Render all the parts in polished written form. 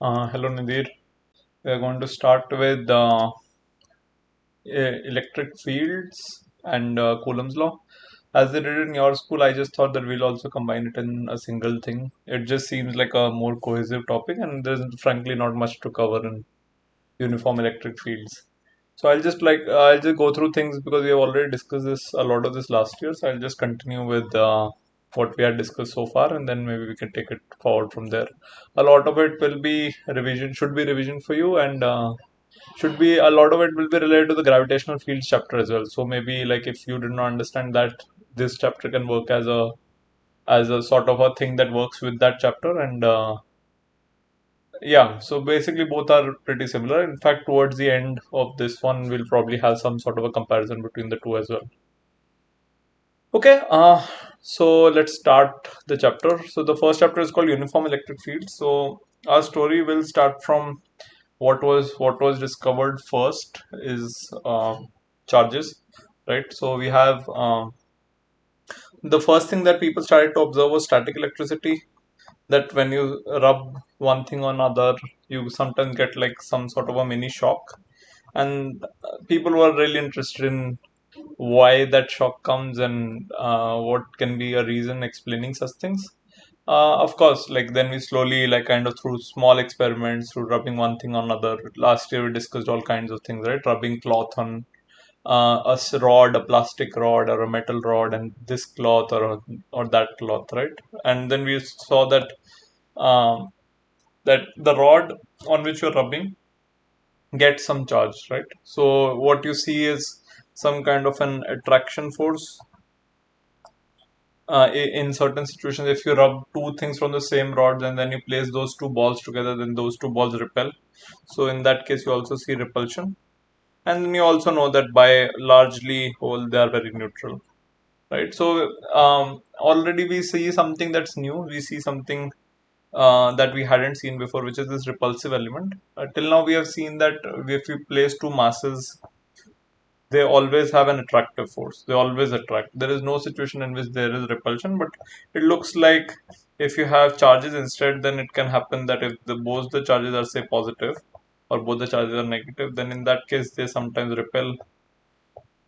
Hello Nadir. We are going to start with electric fields and Coulomb's law. As they did in your school, I just thought that we'll also combine it in a single thing. It just seems like a more cohesive topic, and there's frankly not much to cover in uniform electric fields. So I'll just go through things because we have already discussed a lot of this last year. So I'll just continue with what we had discussed so far, and then maybe we can take it forward from there. A lot of it will be revision, should be revision for you, and should be a lot of it will be related to the gravitational fields chapter as well. So maybe like if you did not understand that, this chapter can work as a sort of a thing that works with that chapter, and yeah, so basically both are pretty similar. In fact, towards the end of this one, we'll probably have some sort of a comparison between the two as well. Okay, so let's start the chapter. So the first chapter is called Uniform Electric Fields. So our story will start from what was discovered first is charges, right? So we have the first thing that people started to observe was static electricity, that when you rub one thing on another, you sometimes get like some sort of a mini shock. And people were really interested in why that shock comes and what can be a reason explaining such things. Of course, like then we slowly, like kind of through small experiments, through rubbing one thing on another. Last year we discussed all kinds of things, right? Rubbing cloth on rod, a plastic rod or a metal rod, and this cloth or that cloth, right? And then we saw that um, that the rod on which you're rubbing gets some charge, right? So what you see is some kind of an attraction force. In certain situations, if you rub two things from the same rod and then you place those two balls together, then those two balls repel. So in that case, you also see repulsion. And then you also know that by largely whole, they are very neutral, right? So already we see something that's new. We see something that we hadn't seen before, which is this repulsive element. Till now, we have seen that if you place two masses, they always have an attractive force. They always attract. There is no situation in which there is repulsion, but it looks like if you have charges instead, then it can happen that if both the charges are say positive or both the charges are negative, then in that case they sometimes repel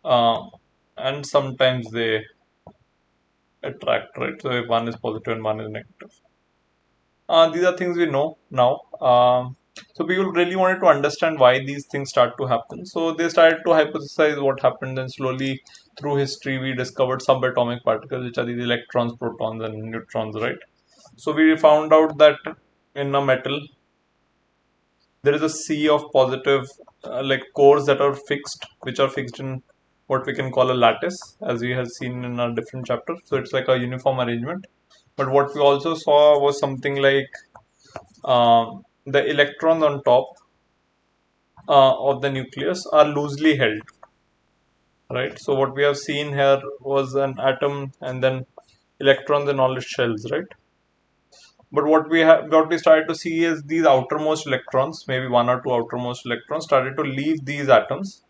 uh, and sometimes they attract, right? So if one is positive and one is negative. These are things we know now. So people really wanted to understand why these things start to happen. So they started to hypothesize what happened. Then slowly through history, we discovered subatomic particles, which are these electrons, protons, and neutrons, right? So we found out that in a metal, there is a sea of positive, like cores that are fixed, which are fixed in what we can call a lattice, as we have seen in a different chapter. So it's like a uniform arrangement. But what we also saw was something like the electrons on top of the nucleus are loosely held, right? So what we have seen here was an atom and then electrons in all its shells, right? But what we started to see is these outermost electrons, maybe one or two outermost electrons, started to leave these atoms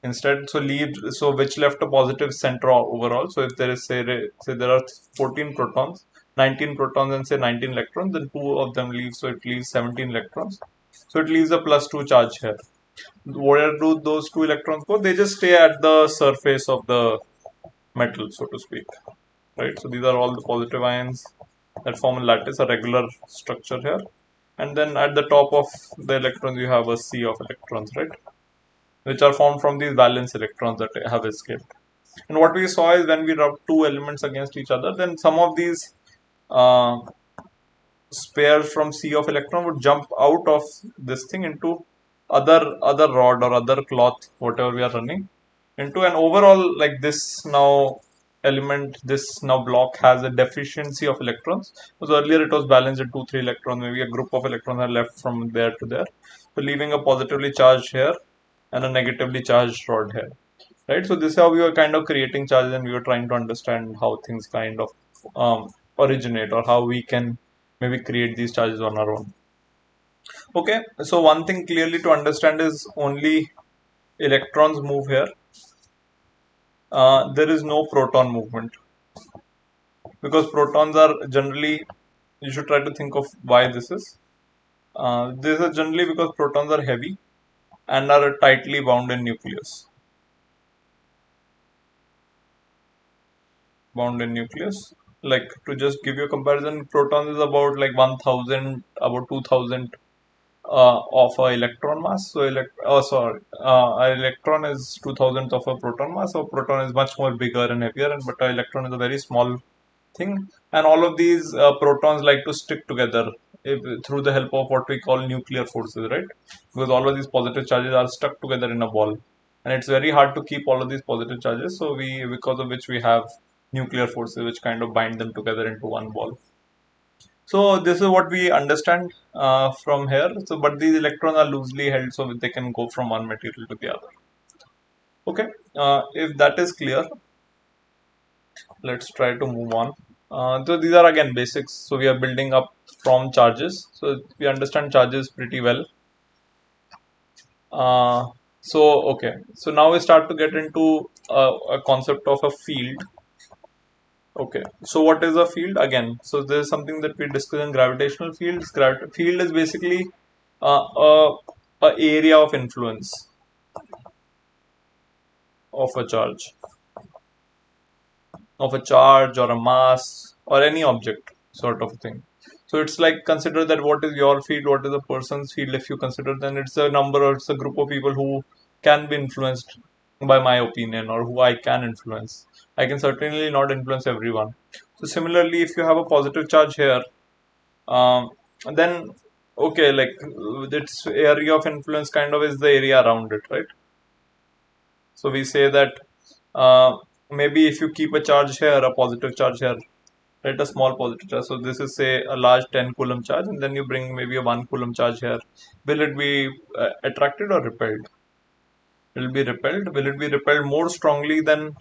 instead. So which left a positive center overall. So if there is say there are 14 protons, 19 protons and say 19 electrons, then two of them leave, so it leaves 17 electrons. So it leaves a +2 charge here. Where do those two electrons go? They just stay at the surface of the metal, so to speak, right? So these are all the positive ions that form a lattice, a regular structure here. And then at the top of the electrons, you have a sea of electrons, right? Which are formed from these valence electrons that have escaped. And what we saw is when we rub two elements against each other, then some of these uh, spares from sea of electron would jump out of this thing into other rod or other cloth, whatever we are running into. And overall, like this now element, this now block has a deficiency of electrons, because earlier it was balanced at 2 3 electrons. Maybe a group of electrons are left from there to there, so leaving a positively charged here and a negatively charged rod here, right? So this is how we were kind of creating charges, and we were trying to understand how things kind of originate, or how we can maybe create these charges on our own. Okay, so one thing clearly to understand is only electrons move here. There is no proton movement, because protons are generally, you should try to think of why this is. This is generally because protons are heavy and are tightly bound in nucleus. Like, to just give you a comparison, protons is about like 1000, about 2000 of a electron mass. So an electron is 2000th of a proton mass. So proton is much more bigger and heavier, but an electron is a very small thing. And all of these protons like to stick together through the help of what we call nuclear forces, right? Because all of these positive charges are stuck together in a ball, and it's very hard to keep all of these positive charges. So because of which we have nuclear forces which kind of bind them together into one ball. So this is what we understand from here. So, but these electrons are loosely held, so they can go from one material to the other. Okay, if that is clear, let's try to move on. So these are again basics. So we are building up from charges. So we understand charges pretty well. Uh, so now we start to get into a concept of a field. Okay, so what is a field again? So this is something that we discuss in gravitational fields. Field is basically a area of influence of a charge, or a mass or any object sort of thing. So it's like, consider that what is your field, what is a person's field. If you consider, then it's a number, or it's a group of people who can be influenced by my opinion, or who I can influence. I can certainly not influence everyone. So similarly, if you have a positive charge here, um, then okay, like its area of influence kind of is the area around it, right? So we say that maybe if you keep a charge here, a positive charge here, right, a small positive charge. So this is, say, a large 10 coulomb charge, and then you bring maybe a 1 coulomb charge here. Will it be attracted or repelled? Will it be repelled? Will it be repelled more strongly than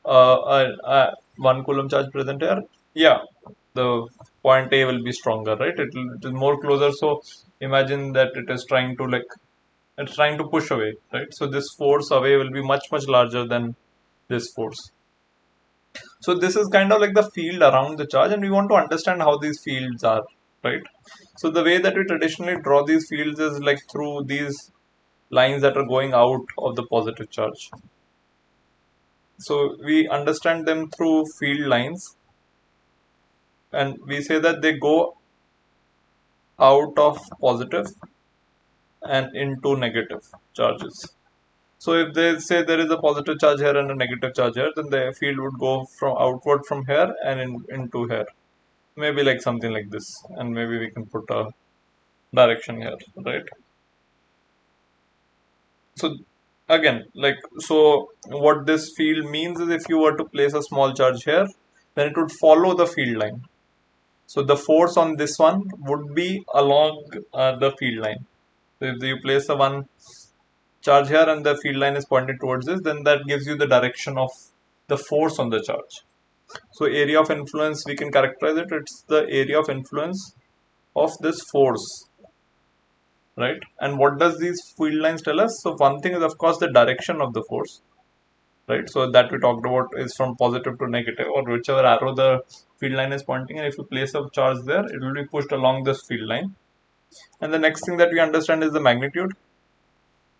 a 1 coulomb charge present here? Yeah, the point A will be stronger, right? It is more closer. So imagine that it is trying to, like, it's trying to push away, right? So this force away will be much larger than this force. So this is kind of like the field around the charge, and we want to understand how these fields are, right? So the way that we traditionally draw these fields is like through these lines that are going out of the positive charge. So we understand them through field lines, and we say that they go out of positive and into negative charges. So if they say there is a positive charge here and a negative charge here, then the field would go from outward from here and into here. Maybe like something like this, and maybe we can put a direction here, right? So again, like, so what this field means is, if you were to place a small charge here, then it would follow the field line. So the force on this one would be along the field line. So if you place a one charge here and the field line is pointed towards this, then that gives you the direction of the force on the charge. So area of influence, we can characterize it. It's the area of influence of this force, right? And what does these field lines tell us? So one thing is, of course, the direction of the force, right? So that we talked about is from positive to negative, or whichever arrow the field line is pointing. And if you place a charge there, it will be pushed along this field line. And the next thing that we understand is the magnitude.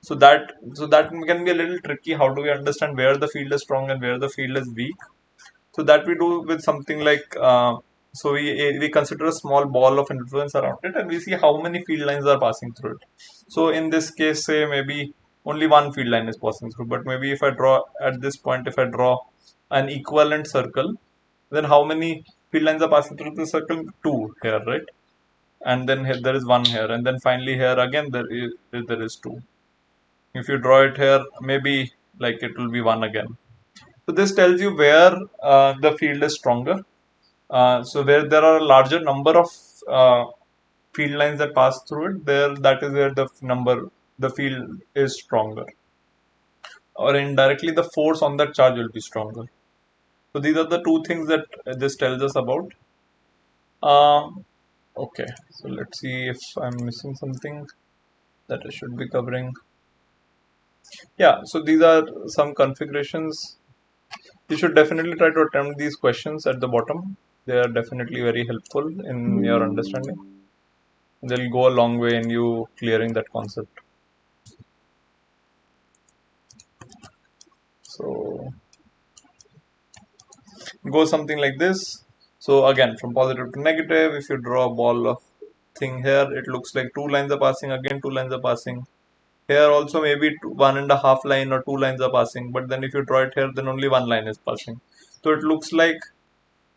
So that can be a little tricky. How do we understand where the field is strong and where the field is weak? So that we do with something like, so we consider a small ball of influence around it, and we see how many field lines are passing through it. So in this case, say maybe only one field line is passing through, but maybe if I draw at this point, if I draw an equivalent circle, then how many field lines are passing through the circle? Two here, right? And then here, there is one here, and then finally here again there is two. If you draw it here, maybe like it will be one again. So this tells you where the field is stronger. So where there are a larger number of field lines that pass through it, that is where the field is stronger. Or indirectly, the force on that charge will be stronger. So these are the two things that this tells us about. Okay, so let's see if I'm missing something that I should be covering. Yeah, so these are some configurations. You should definitely try to attempt these questions at the bottom. They are definitely very helpful in your understanding. They'll go a long way in you clearing that concept. So go something like this. So again, from positive to negative, if you draw a ball of thing here, it looks like two lines are passing, again two lines are passing. Here also maybe 1.5 line or 2 lines are passing, but then if you draw it here, then only one line is passing. So it looks like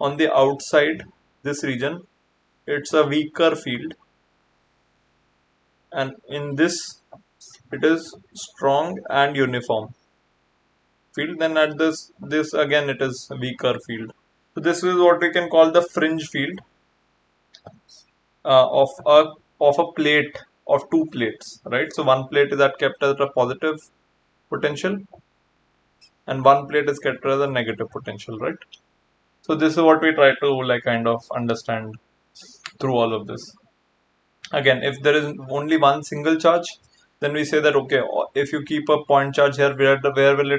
on the outside, this region, it's a weaker field, and in this, it is strong and uniform field. Then at this again, it is a weaker field. So this is what we can call the fringe field of a plate of two plates, right? So one plate is kept as a positive potential, and one plate is kept as a negative potential, right? So this is what we try to like kind of understand through all of this. Again, if there is only one single charge, then we say that okay, if you keep a point charge here, where will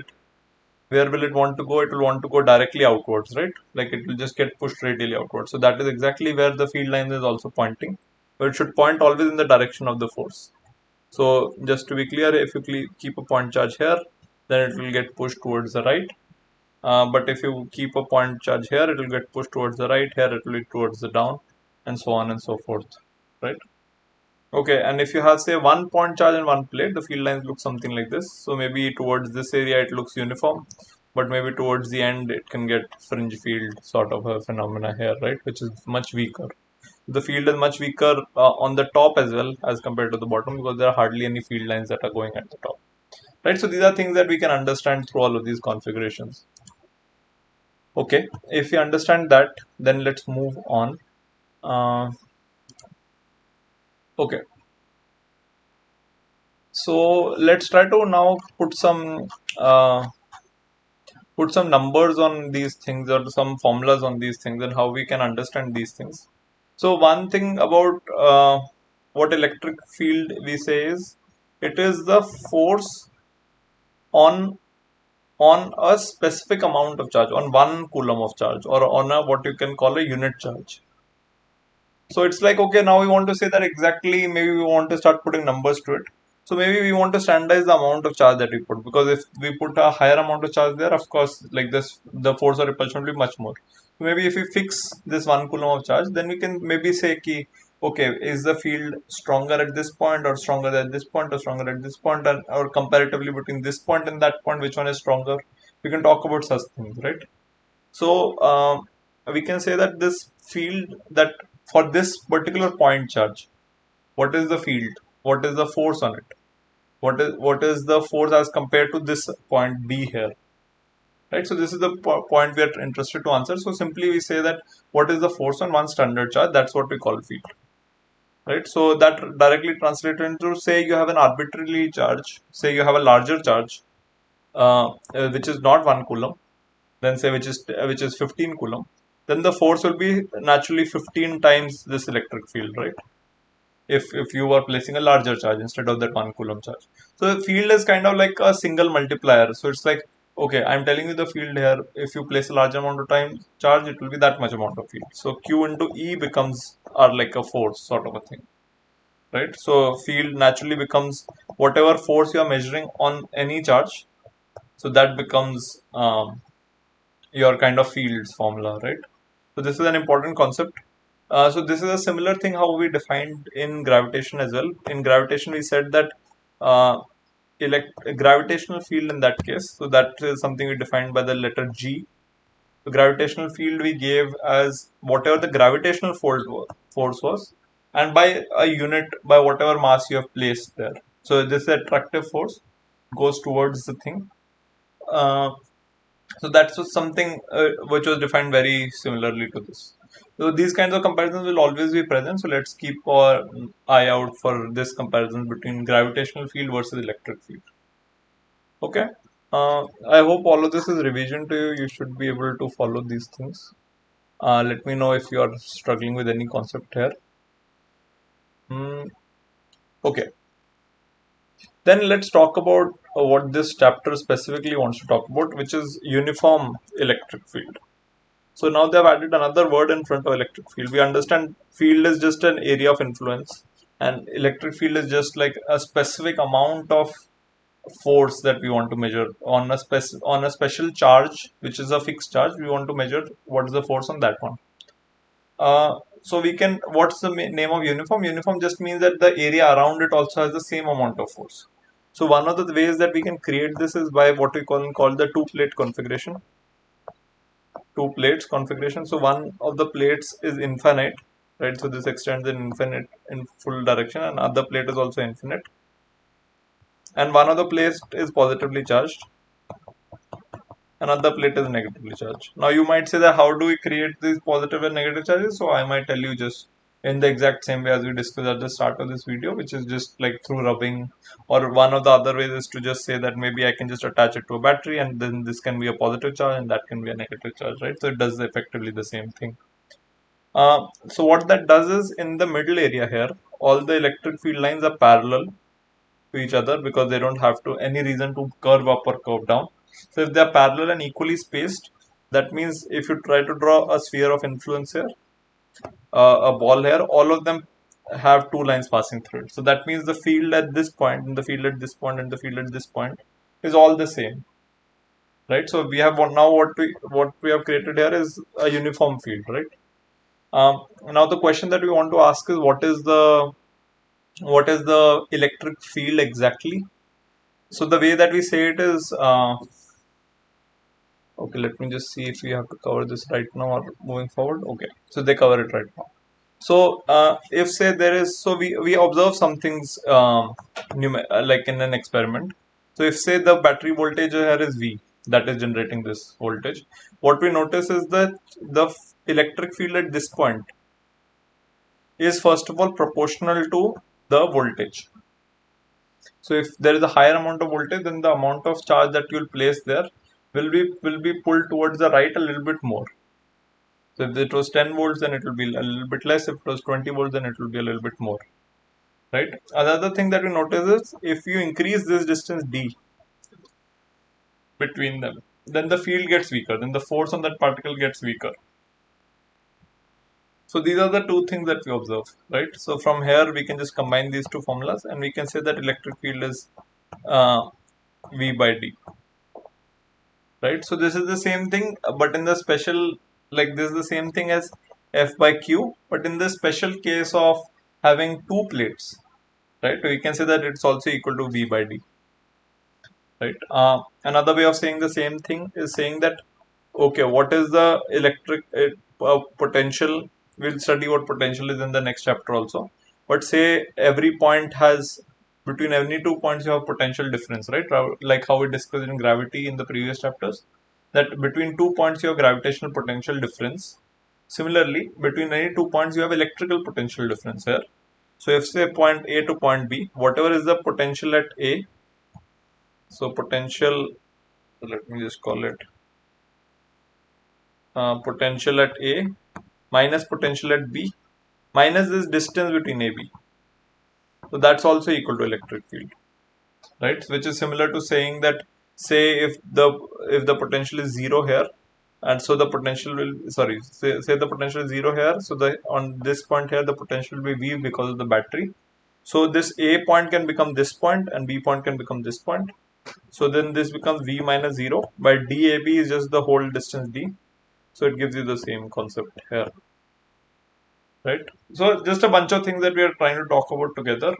it want to go? It will want to go directly outwards, right? Like it will just get pushed radially outwards. So that is exactly where the field line is also pointing. But it should point always in the direction of the force. So just to be clear, if you keep a point charge here, then it will get pushed towards the right. But if you keep a point charge here, it will get pushed towards the right. Here it will be towards the down, and so on and so forth, right? Okay, and if you have say one point charge and one plate, the field lines look something like this. So maybe towards this area it looks uniform, but maybe towards the end it can get fringe field sort of a phenomena here, right? Which is much weaker. The field is much weaker on the top as well as compared to the bottom, because there are hardly any field lines that are going at the top, right? So these are things that we can understand through all of these configurations. Okay, if we understand that, then let's move on. Okay, so let's try to now uh, put some numbers on these things or some formulas on these things and how we can understand these things. So one thing about what electric field we say is it is the force on on a specific amount of charge, on 1 coulomb of charge, or on a what you can call a unit charge. So it's like, okay, now we want to say that exactly, maybe we want to start putting numbers to it. So maybe we want to standardize the amount of charge that we put, because if we put a higher amount of charge there, of course, like this, the force of repulsion will be much more. So maybe if we fix this 1 coulomb of charge, then we can maybe say ki, okay, is the field stronger at this point, or stronger at this point, or stronger at this point, or comparatively between this point and that point, which one is stronger? We can talk about such things, right? So we can say that this field, that for this particular point charge, what is the field? What is the force on it? What is the force as compared to this point B here? Right. So this is the point we are interested to answer. So simply we say that what is the force on one standard charge? That's what we call field. Right. So that directly translated into, say you have an arbitrarily charge. Say you have a larger charge, which is not 1 coulomb, then say which is 15 coulomb, then the force will be naturally 15 times this electric field, right? If you are placing a larger charge instead of that 1 coulomb charge. So the field is kind of like a single multiplier. So it's like, okay, I'm telling you the field here, if you place a large amount of time charge, it will be that much amount of field. So Q into E becomes are like a force sort of a thing, right? So field naturally becomes whatever force you are measuring on any charge. So that becomes your kind of fields formula, right? So this is an important concept. So this is a similar thing how we defined in gravitation as well. In gravitation, we said that uh, gravitational field in that case. So that is something we defined by the letter G. The gravitational field we gave as whatever the gravitational force was, and by a unit, by whatever mass you have placed there. So this attractive force goes towards the thing. Uh, so that's something which was defined very similarly to this. So these kinds of comparisons will always be present. So let's keep our eye out for this comparison between gravitational field versus electric field. Okay. I hope all of this is revision to you. You should be able to follow these things. Let me know if you are struggling with any concept here. Okay. Then let's talk about what this chapter specifically wants to talk about, which is uniform electric field. So now they've added another word in front of electric field. We understand field is just an area of influence. and electric field is just like a specific amount of force that we want to measure on a special charge, which is a fixed charge. We want to measure what is the force on that one. So we can, what's the name of uniform? Uniform just means that the area around it also has the same amount of force. So one of the ways that we can create this is by what we call the two plate configuration. Two plates configuration. So one of the plates is infinite, right? So this extends in infinite in full direction, and other plate is also infinite. And one of the plates is positively charged, another plate is negatively charged. Now you might say that how do we create these positive and negative charges? So I might tell you just in the exact same way as we discussed at the start of this video, which is just like through rubbing, or one of the other ways is to just say that maybe I can just attach it to a battery and then this can be a positive charge and that can be a negative charge, right? So it does effectively the same thing. So what that does is in the middle area here, all the electric field lines are parallel to each other because they don't have to any reason to curve up or curve down. So if they are parallel and equally spaced, that means if you try to draw a sphere of influence here, a ball here, all of them have two lines passing through it. So that means the field at this point, and the field at this point, and the field at this point is all the same, right? So we have now what we have created here is a uniform field, right? Now the question that we want to ask is what is the electric field exactly? So the way that we say it is okay, let me just see if we have to cover this right now or moving forward. Okay, so they cover it right now. So if say there is, so we observe some things like in an experiment. So if say the battery voltage here is V, that is generating this voltage, what we notice is that the electric field at this point is first of all proportional to the voltage. So if there is a higher amount of voltage, then the amount of charge that you will place there will be pulled towards the right a little bit more. So if it was 10 volts, then it will be a little bit less. If it was 20 volts, then it will be a little bit more. Right. Another thing that we notice is if you increase this distance d between them, then the field gets weaker. Then the force on that particle gets weaker. So these are the two things that we observe, right? So from here we can just combine these two formulas and we can say that electric field is uh, V by D. Right, so this is the same thing, but in the special, like this is the same thing as F by Q, but in the special case of having two plates, right, we can say that it's also equal to V by D, right. Another way of saying the same thing is saying that, okay, what is the electric potential? We'll study what potential is in the next chapter also, but say every point has, between any 2 points you have potential difference, right? Like how we discussed in gravity in the previous chapters, that between 2 points you have gravitational potential difference. Similarly, between any 2 points you have electrical potential difference here. So if say point A to point B, whatever is the potential at A, so potential, let me just call it potential at A minus potential at B minus this distance between AB. So that's also equal to electric field, right? Which is similar to saying that, say if the potential is zero here, and so the potential will, sorry, say the potential is zero here, so the on this point here the potential will be V because of the battery. So this A point can become this point and B point can become this point. So then this becomes V minus 0, by DAB is just the whole distance D. So it gives you the same concept here, right? So just a bunch of things that we are trying to talk about together.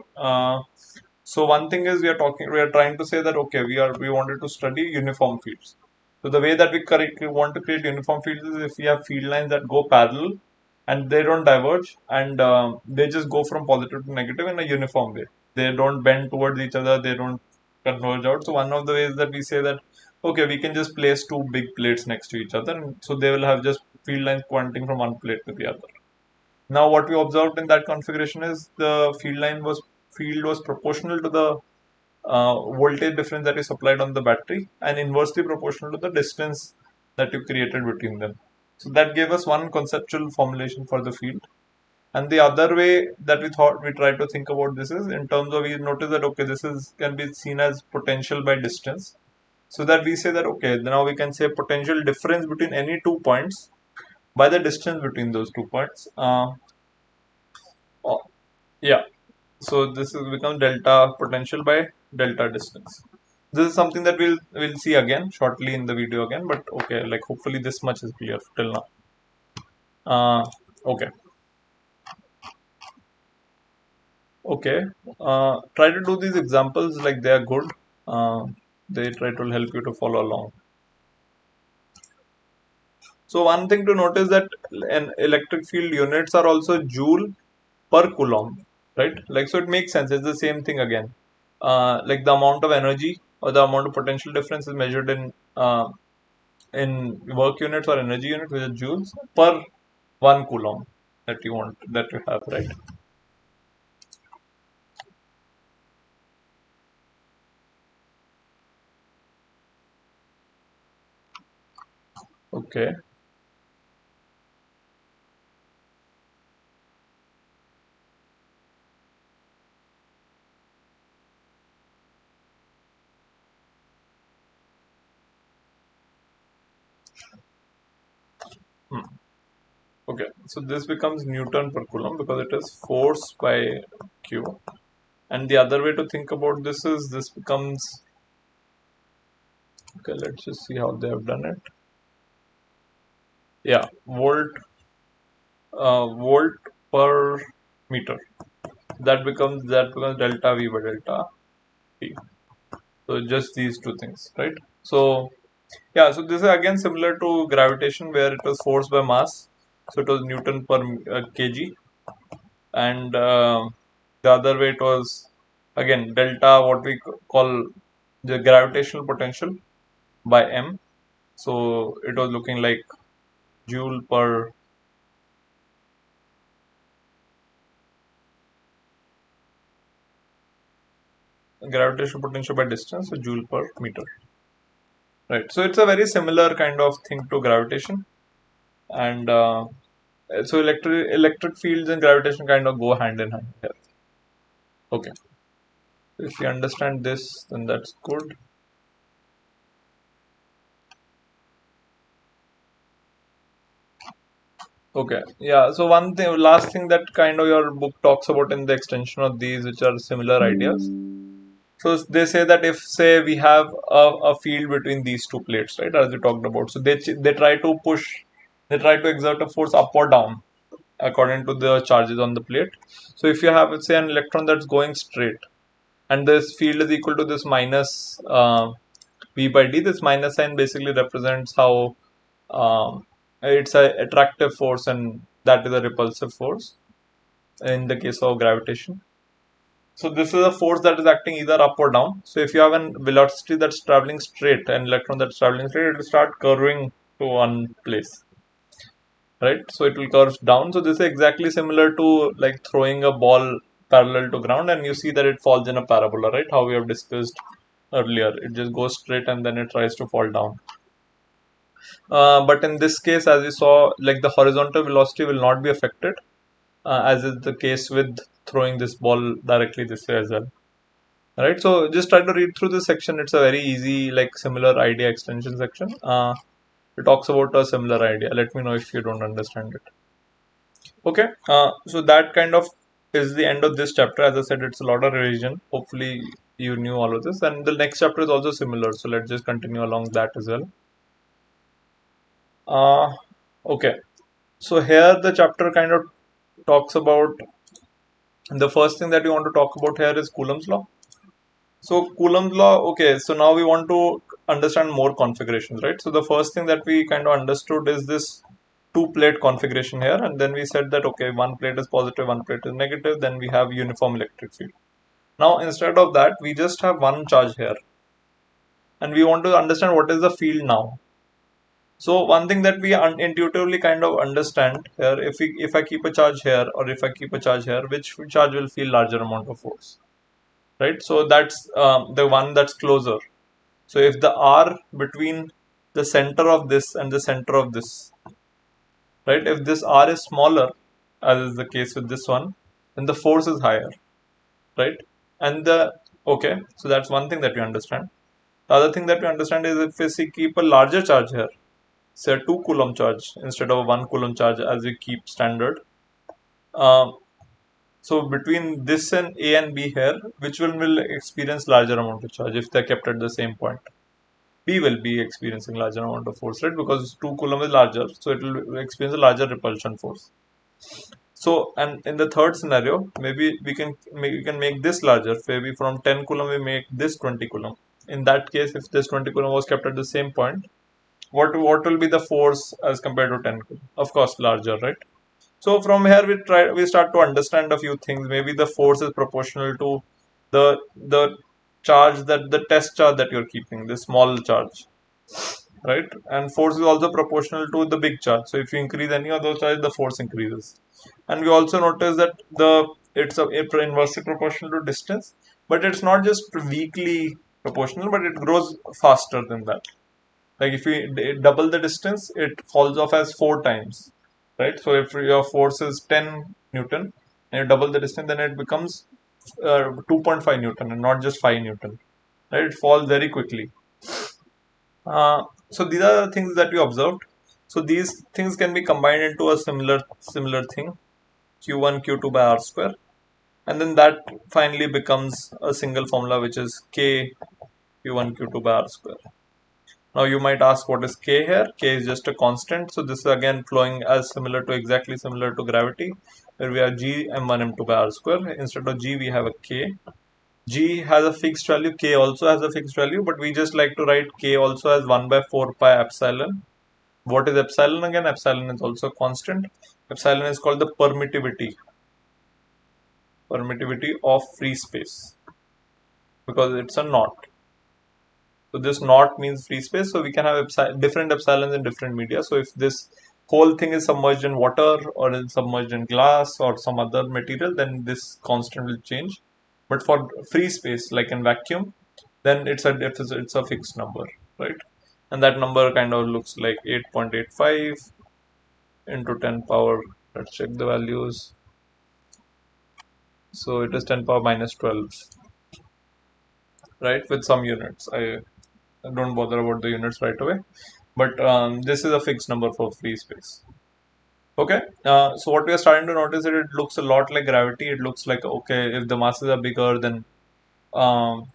So one thing is we are trying to say that, okay, we wanted to study uniform fields. So the way that we want to create uniform fields is if we have field lines that go parallel and they don't diverge, and they just go from positive to negative in a uniform way. They don't bend towards each other. They don't converge out. So one of the ways that we say that, okay, we can just place two big plates next to each other, and so they will have just field lines pointing from one plate to the other. Now what we observed in that configuration is the field was proportional to the voltage difference that is applied on the battery and inversely proportional to the distance that you created between them. So that gave us one conceptual formulation for the field. And the other way that we tried to think about this is in terms of, we notice that, okay, this is can be seen as potential by distance. So that we say that, okay, now we can say potential difference between any 2 points by the distance between those 2 points. Oh, yeah. So this will become delta potential by delta distance. This is something that we'll see again shortly in the video again, but okay, like hopefully this much is clear till now. Okay. Okay. Try to do these examples like they are good. They try to help you to follow along. So one thing to notice that an electric field units are also joule per coulomb, right? Like so, it makes sense. It's the same thing again. Like the amount of energy or the amount of potential difference is measured in work units or energy unit, which is joules per 1 coulomb that you have, right? Okay. Hmm. Okay, so this becomes Newton per coulomb because it is force by Q. And the other way to think about this is this becomes, okay, let's just see how they have done it. Yeah, volt per meter. That becomes delta V by delta T. So just these two things, right? So yeah, so this is again similar to gravitation where it was force by mass. So it was Newton per kg, and the other way it was again delta what we call the gravitational potential by m. So it was looking like joule per gravitational potential by distance, so joule per meter, right? So it's a very similar kind of thing to gravitation, and so electric fields and gravitation kind of go hand in hand here. Okay, if you understand this, then that's good. Okay, yeah. So one thing, last thing that kind of your book talks about in the extension of these, which are similar ideas. So they say that if say we have a field between these two plates, right, as we talked about, so they try to push, they try to exert a force up or down according to the charges on the plate. So if you have, let's say, an electron that's going straight, and this field is equal to this minus v by d, this minus sign basically represents how it's a attractive force and that is a repulsive force in the case of gravitation. So this is a force that is acting either up or down. So if you have a velocity that's traveling straight and electron that's traveling straight, it will start curving to one place, right? So it will curve down. So this is exactly similar to like throwing a ball parallel to ground, and you see that it falls in a parabola, right? How we have discussed earlier. It just goes straight and then it tries to fall down. But in this case, as we saw, like the horizontal velocity will not be affected, as is the case with throwing this ball directly this way as well. Right, so just try to read through this section. It's a very easy, like similar idea extension section. It talks about a similar idea. Let me know if you don't understand it. Okay, so that kind of is the end of this chapter. As I said, it's a lot of revision. Hopefully, you knew all of this, and the next chapter is also similar. So let's just continue along that as well. Uh, okay, so here the chapter kind of talks about the first thing that we want to talk about here is Coulomb's law. So Coulomb's law, okay, so now we want to understand more configurations, right? So the first thing that we kind of understood is this two plate configuration here, and then we said that okay, one plate is positive, one plate is negative, then we have uniform electric field. Now instead of that, we just have one charge here, and we want to understand what is the field now. So one thing that we intuitively kind of understand here, if I keep a charge here or if I keep a charge here, which charge will feel larger amount of force, right? So that's the one that's closer. So if the R between the center of this and the center of this, right? If this R is smaller, as is the case with this one, then the force is higher, right? And okay, so that's one thing that we understand. The other thing that we understand is if we keep a larger charge here, say a 2 coulomb charge instead of a 1 coulomb charge as we keep standard, um, So between this and A and B here, which one will experience larger amount of charge if they're kept at the same point? B will be experiencing larger amount of force, right? Because 2 coulomb is larger, so it will experience a larger repulsion force. So, and in the third scenario, maybe we can make this larger. Maybe from 10 coulomb we make this 20 coulomb. In that case, if this 20 coulomb was kept at the same point, what will be the force as compared to 10 coulomb? Of course, larger, right? So from here we start to understand a few things. Maybe the force is proportional to the charge, that the test charge that you're keeping, the small charge, right? And force is also proportional to the big charge. So if you increase any of those charges, the force increases. And we also notice that it's inversely proportional to distance, but it's not just weakly proportional, but it grows faster than that. Like if we double the distance, it falls off as 4 times, right? So if your force is 10 Newton and you double the distance, then it becomes 2.5 Newton and not just 5 Newton, right? It falls very quickly. So these are the things that we observed. So these things can be combined into a similar thing, Q1 Q2 by R square, and then that finally becomes a single formula, which is K Q1 Q2 by R square. Now you might ask, what is K here? K is just a constant. So this is again flowing as exactly similar to gravity, where we have G m1 m2 by R square. Instead of G we have a K. G has a fixed value, K also has a fixed value, but we just like to write K also as 1 by 4 pi epsilon. What is epsilon again? Epsilon is also a constant. Epsilon is called the permittivity of free space, because it's a knot. So this knot means free space. So we can have different epsilons in different media. So if this whole thing is submerged in water or is submerged in glass or some other material, then this constant will change. But for free space, like in vacuum, then it's a fixed number, right? And that number kind of looks like 8.85 into 10 power. Let's check the values. So it is 10 power minus 12, right? With some units. I don't bother about the units right away, but this is a fixed number for free space. Okay, so what we are starting to notice is it looks a lot like gravity. It looks like, okay, if the masses are bigger, then um,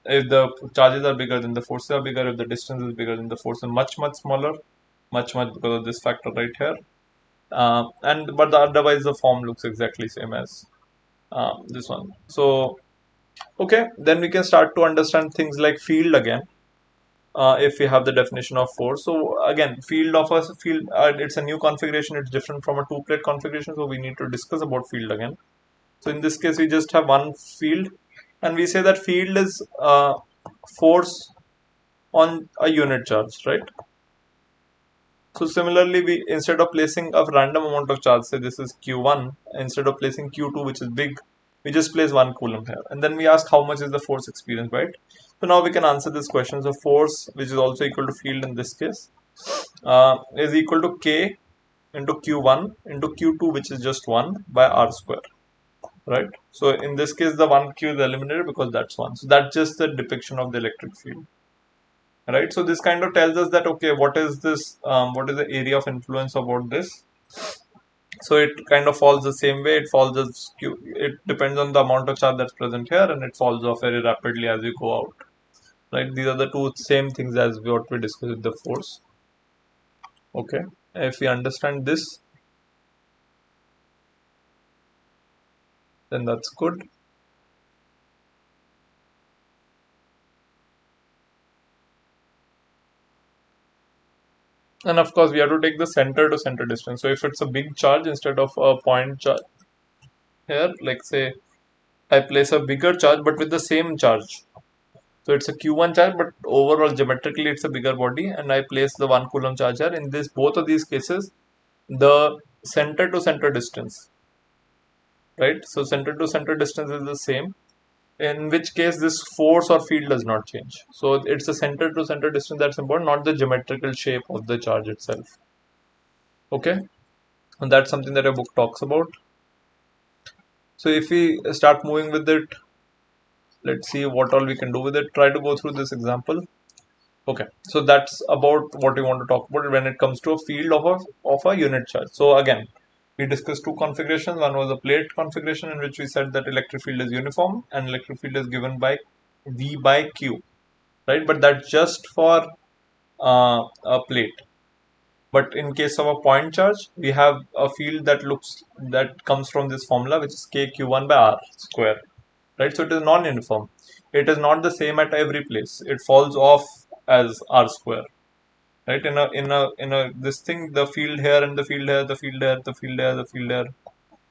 if the charges are bigger, then the forces are bigger. If the distance is bigger, then the force is much smaller, much because of this factor right here. And but otherwise the form looks exactly same as this one. So okay, then we can start to understand things like field again. If we have the definition of force. So again, it's a new configuration. It's different from a two-plate configuration. So we need to discuss about field again. So in this case, we just have one field, and we say that field is force on a unit charge, right? So similarly, we instead of placing a random amount of charge, say this is Q1, instead of placing Q2, which is big, we just place 1 coulomb here, and then we ask how much is the force experienced, right? So now we can answer this question. So force, which is also equal to field in this case, is equal to K into Q1 into Q2, which is just 1 by R square, right? So in this case, the 1Q is eliminated because that's 1. So that's just the depiction of the electric field, right? So this kind of tells us that, okay, what is the area of influence about this? So it kind of falls the same way. It depends on the amount of charge that's present here, and it falls off very rapidly as you go out, right? These are the two same things as what we discussed with the force. Okay, if we understand this, then that's good. And of course, we have to take the center to center distance. So if it's a big charge instead of a point charge here, like say I place a bigger charge but with the same charge. So it's a Q1 charge, but overall geometrically it's a bigger body, and I place the 1 coulomb charge here. In both of these cases, the center to center distance, right? So center to center distance is the same, in which case this force or field does not change. So it's the center to center distance that's important, not the geometrical shape of the charge itself. Okay, and that's something that a book talks about. So if we start moving with it, let's see what all we can do with it. Try to go through this example. Okay, so that's about what we want to talk about when it comes to a field of a unit charge. So again, we discussed two configurations. One was a plate configuration in which we said that electric field is uniform and electric field is given by V by Q, right? But that's just for a plate. But in case of a point charge, we have a field that comes from this formula, which is KQ1 by R square, right? So it is non-uniform. It is not the same at every place. It falls off as R square, right? In a this thing, the field here and the field here, the field here, the field here, the field here.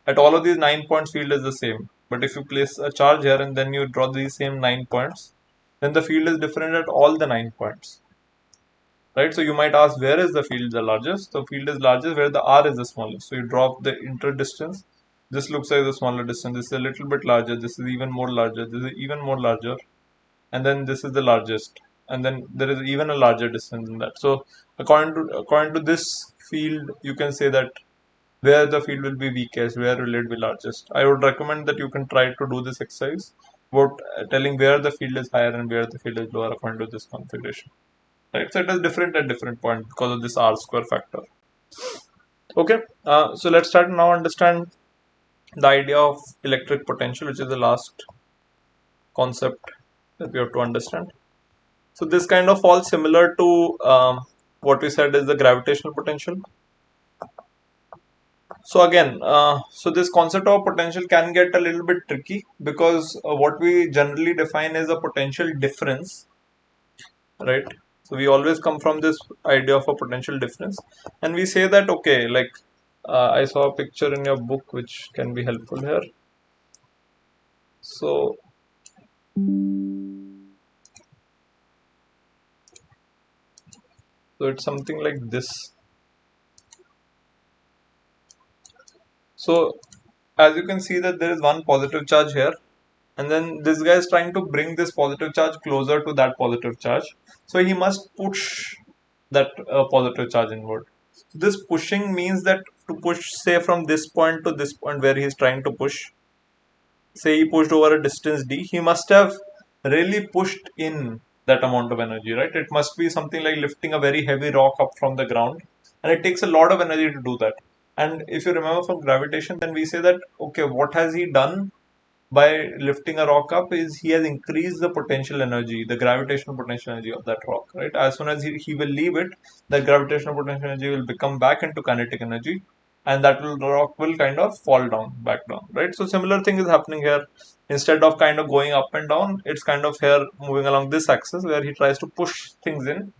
At all of these 9 points, field is the same. But if you place a charge here and then you draw these same 9 points, then the field is different at all the 9 points. Right, so you might ask, where is the field the largest? The field is largest where the r is the smallest. So you drop the inter distance. This looks like the smaller distance. This is a little bit larger. This is even more larger. This is even more larger, and then this is the largest. And then there is even a larger distance in that. So according to this field, you can say that where the field will be weakest, where will it be largest. I would recommend that you can try to do this exercise about telling where the field is higher and where the field is lower according to this configuration. Right, so it is different at different points because of this r square factor. Okay, so let's start now understand the idea of electric potential, which is the last concept that we have to understand. So this kind of falls similar to what we said is the gravitational potential. So again, so this concept of potential can get a little bit tricky because what we generally define is a potential difference, right? So we always come from this idea of a potential difference, and we say that okay, like I saw a picture in your book which can be helpful here. So it's something like this. So as you can see that there is one positive charge here, and then this guy is trying to bring this positive charge closer to that positive charge. So he must push that positive charge inward. This pushing means that to push, say, from this point to this point where he is trying to push, say he pushed over a distance d, he must have really pushed in that amount of energy, right? It must be something like lifting a very heavy rock up from the ground, and it takes a lot of energy to do that. And if you remember from gravitation, then we say that okay, what has he done by lifting a rock up is he has increased the potential energy, the gravitational potential energy of that rock, right? As soon as he will leave it, the gravitational potential energy will become back into kinetic energy, and that rock will kind of fall down, back down, right? So similar thing is happening here. Instead of kind of going up and down, it's kind of here moving along this axis where he tries to push things in,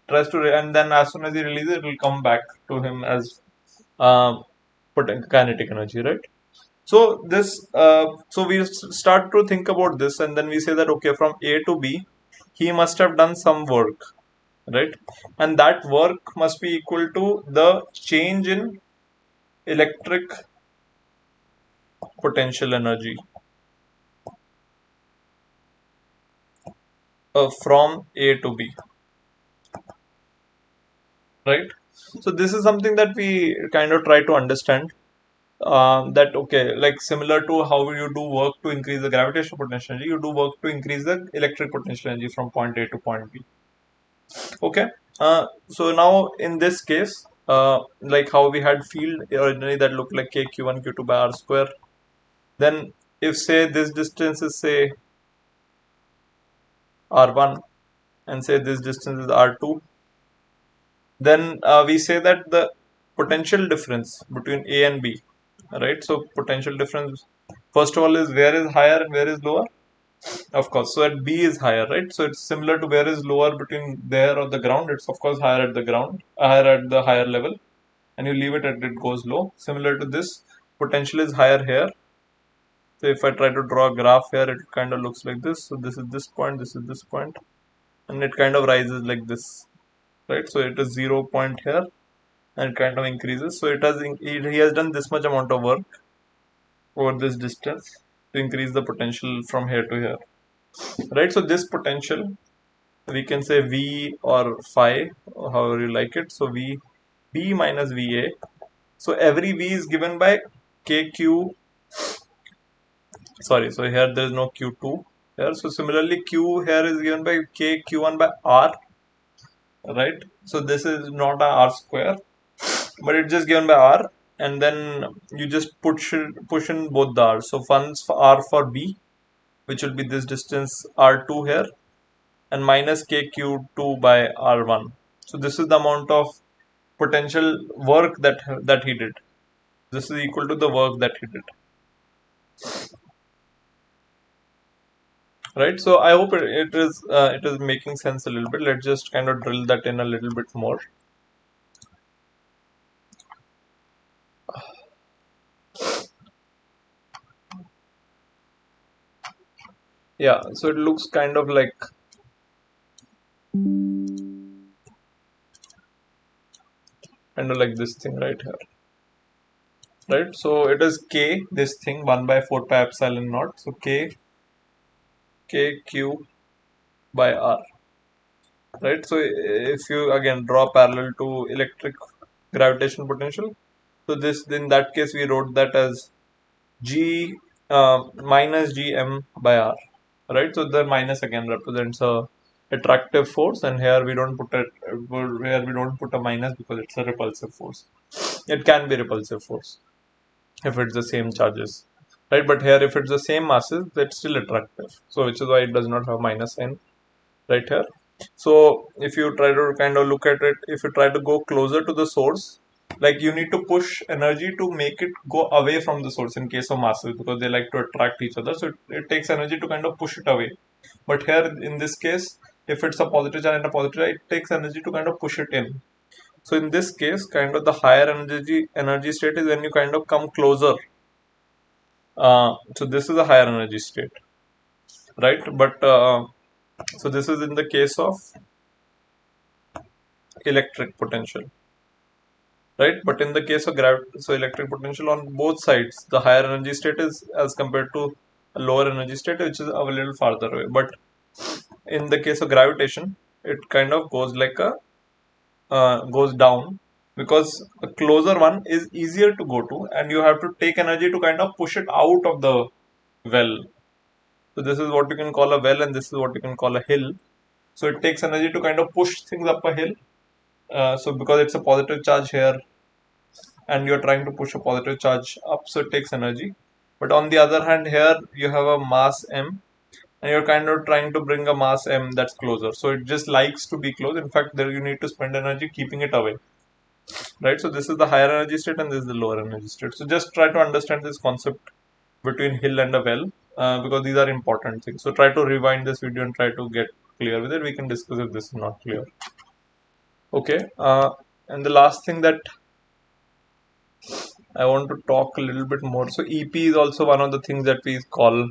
and then as soon as he releases it, will come back to him as kinetic energy, right? So we start to think about this, and then we say that okay, from A to B, he must have done some work, right? And that work must be equal to the change in electric potential energy from A to B, right? So this is something that we kind of try to understand. That okay, like similar to how you do work to increase the gravitational potential energy, you do work to increase the electric potential energy from point A to point B. Okay, so now in this case, like how we had field originally that looked like kq1 q2 by r square, then if say this distance is say r1 and say this distance is r2, then we say that the potential difference between A and B, right? So potential difference first of all is where is higher and where is lower. Of course, so at B is higher, right? So it's similar to where is lower between there or the ground. It's of course higher at the ground, higher at the higher level, and you leave it at it goes low. Similar to this, potential is higher here. So if I try to draw a graph here, it kind of looks like this. So this is this point, this is this point, and it kind of rises like this, right? So it is 0 point here, and it kind of increases. So he has done this much amount of work over this distance to increase the potential from here to here, right? So this potential we can say V or phi, or however you like it. So B minus VA. So every V is given by KQ. Sorry, so here there is no Q2 here. So similarly, Q here is given by KQ1 by R, right? So this is not a R square, but it's just given by R. and then you just push in both the r's. So one's for r for b, which will be this distance r2 here, and minus kq2 by r1. So this is the amount of potential work that he did. This is equal to the work that he did. Right. So I hope it is making sense a little bit. Let's just kind of drill that in a little bit more. Yeah. So it looks kind of like this thing right here. Right. So it is k, this thing 1 by 4 pi epsilon naught. So kq by r. Right. So if you again draw parallel to electric gravitational potential, so this in that case we wrote that as g minus gm by r. Right. So the minus again represents a attractive force, and here we don't put it where we don't put a minus because it's a repulsive force. It can be repulsive force if it's the same charges, right? But here if it's the same masses, that's still attractive. So which is why it does not have minus n right here. So if you try to kind of look at it, if you try to go closer to the source, like you need to push energy to make it go away from the source in case of masses, because they like to attract each other. So it takes energy to kind of push it away. But here in this case, if it's a positive charge and a positive charge, it takes energy to kind of push it in. So in this case, kind of the higher energy state is when you kind of come closer. So this is a higher energy state, right? But so this is in the case of electric potential, right? But in the case of so electric potential on both sides, the higher energy state is as compared to a lower energy state, which is a little farther away. But in the case of gravitation, it kind of goes like a goes down, because the closer one is easier to go to, and you have to take energy to kind of push it out of the well. So this is what you can call a well, and this is what you can call a hill. So it takes energy to kind of push things up a hill. So because it's a positive charge here, and you're trying to push a positive charge up, so it takes energy. But on the other hand, here you have a mass m, and you're kind of trying to bring a mass m that's closer. So it just likes to be close. In fact, there you need to spend energy keeping it away. Right. So this is the higher energy state, and this is the lower energy state. So just try to understand this concept between hill and a well, because these are important things. So try to rewind this video and try to get clear with it. We can discuss if this is not clear. Okay. And the last thing that I want to talk a little bit more. So EP is also one of the things that we call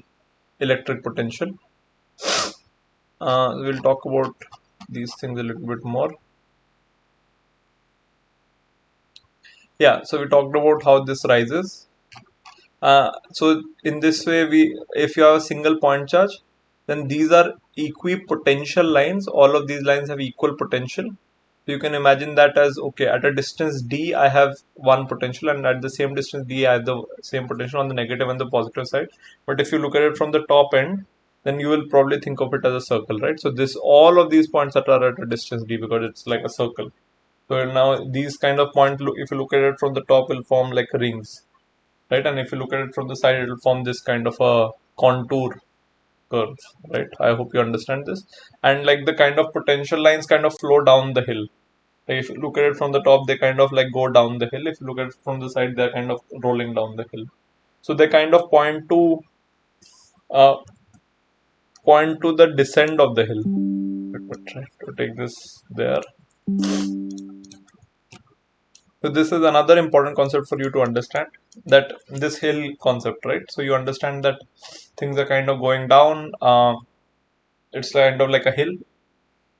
electric potential. We'll talk about these things a little bit more. Yeah, so we talked about how this rises. So in this way, if you have a single point charge, then these are equipotential lines. All of these lines have equal potential. So you can imagine that as, okay, at a distance d, I have one potential, and at the same distance d, I have the same potential on the negative and the positive side. But if you look at it from the top end, then you will probably think of it as a circle, right? So all of these points that are at a distance d, because it's like a circle. So now these kind of points, if you look at it from the top, will form like rings, right? And if you look at it from the side, it will form this kind of a contour curve, right? I hope you understand this. And like the kind of potential lines kind of flow down the hill. Like if you look at it from the top, they kind of like go down the hill. If you look at it from the side, they're kind of rolling down the hill. So they kind of uh, point to the descent of the hill. Let me try to take this there. So this is another important concept for you to understand, that this hill concept, right? So you understand that things are kind of going down. It's kind of like a hill,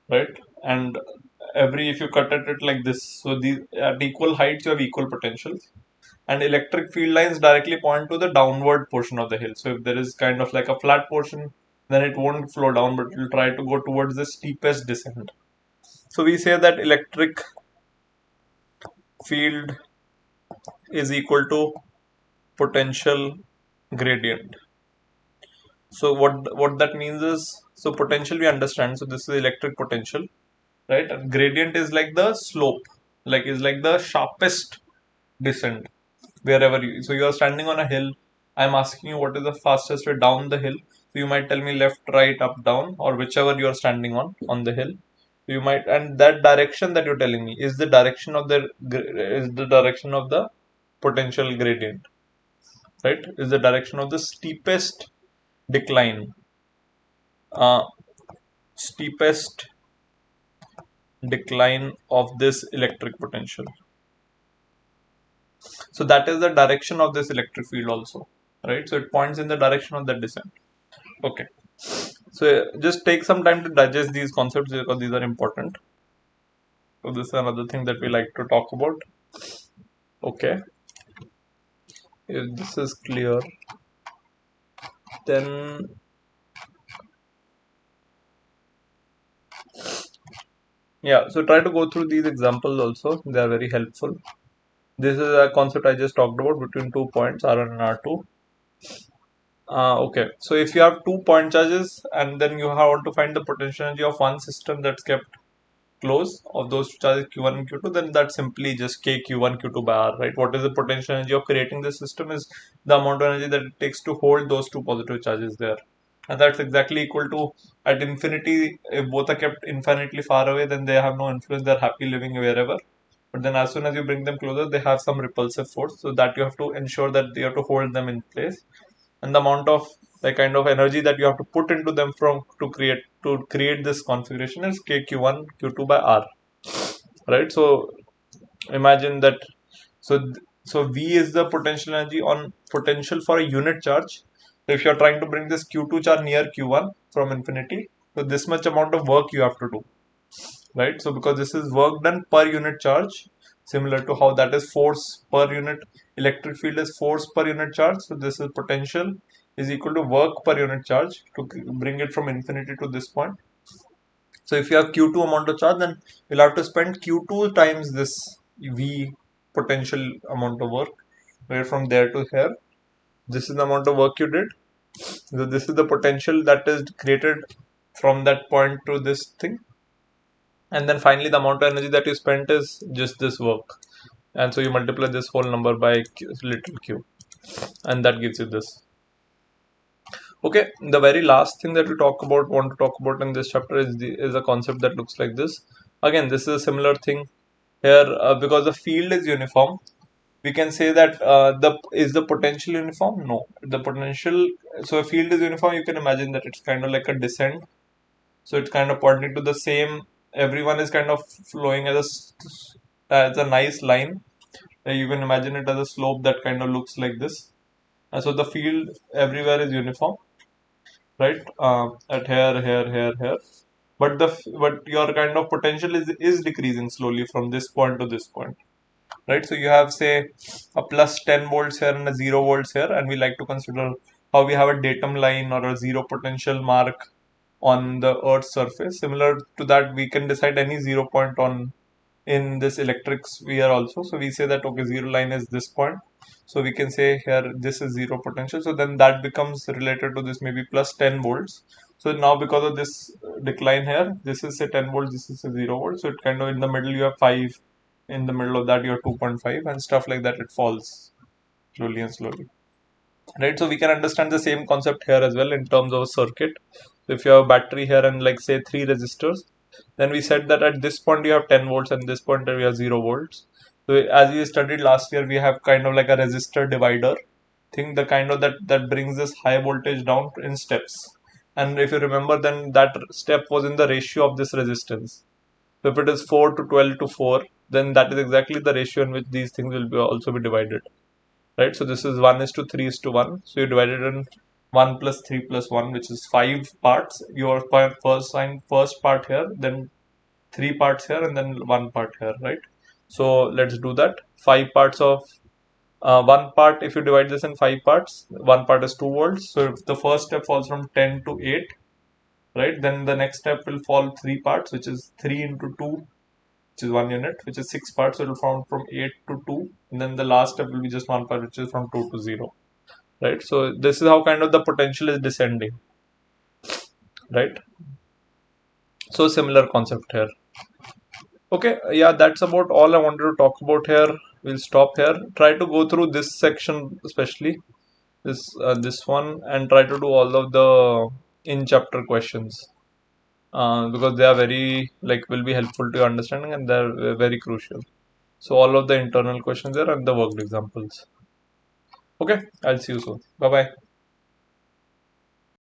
right? And if you cut at it like this, so these at equal heights you have equal potentials, and electric field lines directly point to the downward portion of the hill. So if there is kind of like a flat portion, then it won't flow down, but it will try to go towards the steepest descent. So we say that electric field is equal to potential gradient. So what that means is, so potential we understand. So this is electric potential, right? And gradient is like the slope, like is like the sharpest descent. wherever so you are standing on a hill. I'm asking you what is the fastest way down the hill. So you might tell me left, right, up, down, or whichever you are standing on the hill. You might, and that direction that you're telling me is the direction of the potential gradient, right? Is the direction of the decline, uh, steepest decline of this electric potential. So that is the direction of this electric field also, right? So it points in the direction of that descent. Okay. So just take some time to digest these concepts because these are important. So this is another thing that we like to talk about. Okay. If this is clear, then yeah, so try to go through these examples also. They are very helpful. This is a concept I just talked about between 2 points, R1 and R2. Okay, so if you have 2 point charges and then you want to find the potential energy of one system that's kept close of those two charges Q1 and Q2, then that's simply just K Q1 Q2 by R, right? What is the potential energy of creating this system is the amount of energy that it takes to hold those two positive charges there. And that's exactly equal to at infinity, if both are kept infinitely far away, then they have no influence, they're happy living wherever. But then as soon as you bring them closer, they have some repulsive force, so that you have to ensure that you have to hold them in place. And the amount of the kind of energy that you have to put into them from to create this configuration is KQ1 Q2 by R, right? So imagine that. So V is the potential energy on potential for a unit charge. So if you are trying to bring this Q2 charge near Q1 from infinity, so this much amount of work you have to do, right? So because this is work done per unit charge, similar to how that is force per unit electric field is force per unit charge. So this is potential is equal to work per unit charge to bring it from infinity to this point. So if you have Q2 amount of charge, then you'll have to spend Q2 times this V potential amount of work, where from there to here, this is the amount of work you did. So this is the potential that is created from that point to this thing. And then finally the amount of energy that you spent is just this work. And so you multiply this whole number by little q, and that gives you this. Okay, the very last thing that we want to talk about in this chapter is a concept that looks like this. Again, this is a similar thing here because the field is uniform. We can say that the potential uniform? No, the potential. So a field is uniform. You can imagine that it's kind of like a descent. So it's kind of pointing to the same. Everyone is kind of flowing as a nice line. You can imagine it as a slope that kind of looks like this. So the field everywhere is uniform, right? At here. But your kind of potential is decreasing slowly from this point to this point, right? So you have say a plus 10 volts here and a 0 volts here, and we like to consider how we have a datum line or a zero potential mark on the Earth's surface. Similar to that, we can decide any 0 point on in this electric sphere also. So we say that okay, zero line is this point. So we can say here this is zero potential. So then that becomes related to this maybe plus 10 volts. So now because of this decline here, this is say 10 volts, this is a 0 volt. So it kind of in the middle you have 5, in the middle of that you have 2.5 and stuff like that. It falls slowly and slowly. Right, so we can understand the same concept here as well in terms of a circuit. So if you have a battery here and like say 3 resistors, then we said that at this point you have 10 volts and this point we have 0 volts. So as we studied last year, we have kind of like a resistor divider thing, the kind of that brings this high voltage down in steps. And if you remember, then that step was in the ratio of this resistance. So if it is 4 to 12 to 4, then that is exactly the ratio in which these things will be also be divided, right? So this is 1 is to 3 is to 1. So you divide it in 1 plus 3 plus 1, which is 5 parts. Your first part here, then 3 parts here, and then 1 part here, right? So let's do that. 5 parts of 1 part, if you divide this in 5 parts, 1 part is 2 volts. So if the first step falls from 10 to 8, right? Then the next step will fall 3 parts, which is 3 into 2, which is 1 unit, which is 6 parts. So it will fall from 8 to 2. And then the last step will be just 1 part, which is from 2 to 0. Right? So this is how kind of the potential is descending. Right? So similar concept here. Okay, yeah, that's about all I wanted to talk about here. we'll stop here. Try to go through this section, especially this one, and try to do all of the in chapter questions, because they are very, like, will be helpful to your understanding, and they're very crucial. So all of the internal questions there and the worked examples. Okay, I'll see you soon. Bye bye.